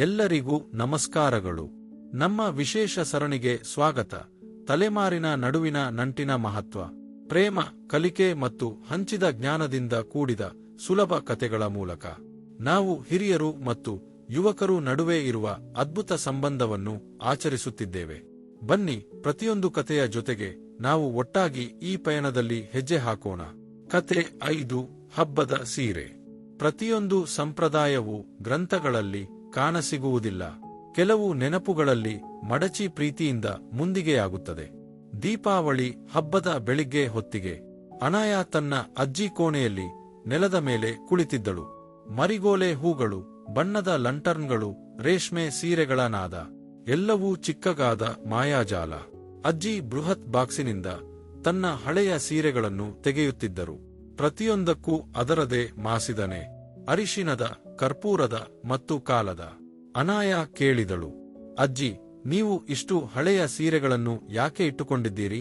ಎಲ್ಲರಿಗೂ ನಮಸ್ಕಾರಗಳು. ನಮ್ಮ ವಿಶೇಷ ಸರಣಿಗೆ ಸ್ವಾಗತ. ತಲೆಮಾರಿನ ನಡುವಿನ ನಂಟಿನ ಮಹತ್ವ, ಪ್ರೇಮ, ಕಲಿಕೆ ಮತ್ತು ಹಂಚಿದ ಜ್ಞಾನದಿಂದ ಕೂಡಿದ ಸುಲಭ ಕಥೆಗಳ ಮೂಲಕ ನಾವು ಹಿರಿಯರು ಮತ್ತು ಯುವಕರು ನಡುವೆ ಇರುವ ಅದ್ಭುತ ಸಂಬಂಧವನ್ನು ಆಚರಿಸುತ್ತಿದ್ದೇವೆ. ಬನ್ನಿ, ಪ್ರತಿಯೊಂದು ಕಥೆಯ ಜೊತೆಗೆ ನಾವು ಒಟ್ಟಾಗಿ ಈ ಪಯಣದಲ್ಲಿ ಹೆಜ್ಜೆ ಹಾಕೋಣ. ಕಥೆ 5: ಹಬ್ಬದ ಸೀರೆ. ಪ್ರತಿಯೊಂದು ಸಂಪ್ರದಾಯವೂ ಗ್ರಂಥಗಳಲ್ಲಿ ಕಾಣಸಿಗುವುದಿಲ್ಲ. ಕೆಲವು ನೆನಪುಗಳಲ್ಲಿ ಮಡಚಿ ಪ್ರೀತಿಯಿಂದ ಮುಂದಿಗೆಯಾಗುತ್ತದೆ. ದೀಪಾವಳಿ ಹಬ್ಬದ ಬೆಳಿಗ್ಗೆ ಹೊತ್ತಿಗೆ ಅನಾಯ ತನ್ನ ಅಜ್ಜಿ ಕೋಣೆಯಲ್ಲಿ ನೆಲದ ಮೇಲೆ ಕುಳಿತಿದ್ದಳು. ಮರಿಗೋಲೆ ಹೂಗಳು, ಬಣ್ಣದ ಲಂಟರ್ನ್ಗಳು, ರೇಷ್ಮೆ ಸೀರೆಗಳ ನಾದ, ಎಲ್ಲವೂ ಚಿಕ್ಕಗಾದ ಮಾಯಾಜಾಲ. ಅಜ್ಜಿ ಬೃಹತ್ ಬಾಕ್ಸಿನಿಂದ ತನ್ನ ಹಳೆಯ ಸೀರೆಗಳನ್ನು ತೆಗೆಯುತ್ತಿದ್ದರು. ಪ್ರತಿಯೊಂದಕ್ಕೂ ಅದರದೇ ಮಾಸಿದನೆ, ಅರಿಶಿನದ, ಕರ್ಪೂರದ ಮತ್ತು ಕಾಲದ. ಅನಾಯ ಕೇಳಿದಳು, ಅಜ್ಜಿ, ನೀವು ಇಷ್ಟು ಹಳೆಯ ಸೀರೆಗಳನ್ನು ಯಾಕೆ ಇಟ್ಟುಕೊಂಡಿದ್ದೀರಿ?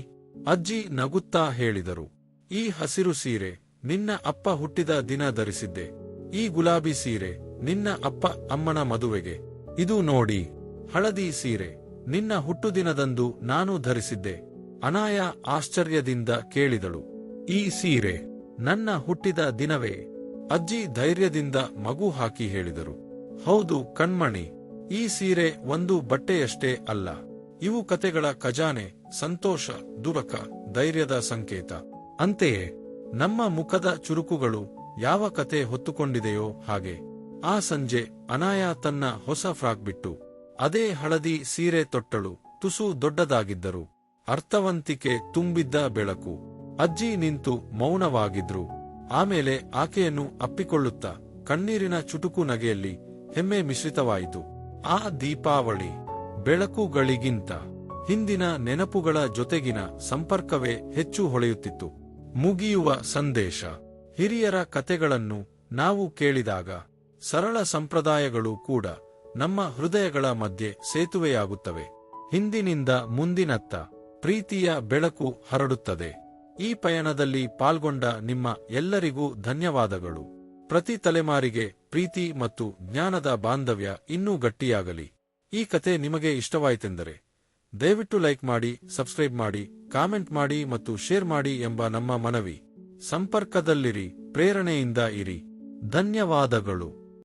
ಅಜ್ಜಿ ನಗುತ್ತಾ ಹೇಳಿದರು, ಈ ಹಸಿರು ಸೀರೆ ನಿನ್ನ ಅಪ್ಪ ಹುಟ್ಟಿದ ದಿನ ಧರಿಸಿದ್ದೆ. ಈ ಗುಲಾಬಿ ಸೀರೆ ನಿನ್ನ ಅಪ್ಪ ಅಮ್ಮನ ಮದುವೆಗೆ. ಇದು ನೋಡಿ, ಹಳದಿ ಸೀರೆ ನಿನ್ನ ಹುಟ್ಟುದಿನದಂದು ನಾನು ಧರಿಸಿದ್ದೆ. ಅನಾಯ ಆಶ್ಚರ್ಯದಿಂದ ಕೇಳಿದಳು, ಈ ಸೀರೆ ನನ್ನ ಹುಟ್ಟಿದ ದಿನವೇ? ಅಜ್ಜಿ ಧೈರ್ಯದಿಂದ ಮಗು ಹಾಕಿ ಹೇಳಿದರು, ಹೌದು ಕಣ್ಮಣಿ, ಈ ಸೀರೆ ಒಂದು ಬಟ್ಟೆಯಷ್ಟೇ ಅಲ್ಲ. ಇವು ಕತೆಗಳ ಖಜಾನೆ, ಸಂತೋಷ, ದುಃಖ, ಧೈರ್ಯದ ಸಂಕೇತ. ಅಂತೆಯೇ ನಮ್ಮ ಮುಖದ ಚುರುಕುಗಳು ಯಾವ ಕತೆ ಹೊತ್ತುಕೊಂಡಿದೆಯೋ ಹಾಗೆ. ಆ ಸಂಜೆ ಅನಾಯ ತನ್ನ ಹೊಸ ಫ್ರಾಕ್ ಬಿಟ್ಟು ಅದೇ ಹಳದಿ ಸೀರೆ ತೊಟ್ಟಳು. ತುಸು ದೊಡ್ಡದಾಗಿದ್ದರು, ಅರ್ಥವಂತಿಕೆ ತುಂಬಿದ್ದ ಬೆಳಕು. ಅಜ್ಜಿ ನಿಂತು ಮೌನವಾಗಿದ್ರು. ಆಮೇಲೆ ಆಕೆಯನ್ನು ಅಪ್ಪಿಕೊಳ್ಳುತ್ತಾ ಕಣ್ಣೀರಿನ ಚುಟುಕು ನಗೆಯಲ್ಲಿ ಹೆಮ್ಮೆ ಮಿಶ್ರಿತವಾಯಿತು. ಆ ದೀಪಾವಳಿ ಬೆಳಕುಗಳಿಗಿಂತ ಹಿಂದಿನ ನೆನಪುಗಳ ಜೊತೆಗಿನ ಸಂಪರ್ಕವೇ ಹೆಚ್ಚು ಹೊಳೆಯುತ್ತಿತ್ತು. ಮುಗಿಯುವ ಸಂದೇಶ. ಹಿರಿಯರ ಕತೆಗಳನ್ನು ನಾವು ಕೇಳಿದಾಗ ಸರಳ ಸಂಪ್ರದಾಯಗಳು ಕೂಡ ನಮ್ಮ ಹೃದಯಗಳ ಮಧ್ಯೆ ಸೇತುವೆಯಾಗುತ್ತವೆ. ಹಿಂದಿನಿಂದ ಮುಂದಿನತ್ತ ಪ್ರೀತಿಯ ಬೆಳಕು ಹರಡುತ್ತದೆ. ಈ ಪಯಣದಲ್ಲಿ ಪಾಲ್ಗೊಂಡ ನಿಮ್ಮ ಎಲ್ಲರಿಗೂ ಧನ್ಯವಾದಗಳು. ಪ್ರತಿ ತಲೆಮಾರಿಗೆ ಪ್ರೀತಿ ಮತ್ತು ಜ್ಞಾನದ ಬಾಂಧವ್ಯ ಇನ್ನೂ ಗಟ್ಟಿಯಾಗಲಿ. ಈ ಕತೆ ನಿಮಗೆ ಇಷ್ಟವಾಯಿತೆಂದರೆ ದಯವಿಟ್ಟು ಲೈಕ್ ಮಾಡಿ, ಸಬ್ಸ್ಕ್ರೈಬ್ ಮಾಡಿ, ಕಾಮೆಂಟ್ ಮಾಡಿ ಮತ್ತು ಶೇರ್ ಮಾಡಿ ಎಂಬ ನಮ್ಮ ಮನವಿ. ಸಂಪರ್ಕದಲ್ಲಿರಿ, ಪ್ರೇರಣೆಯಿಂದ ಇರಿ. ಧನ್ಯವಾದಗಳು.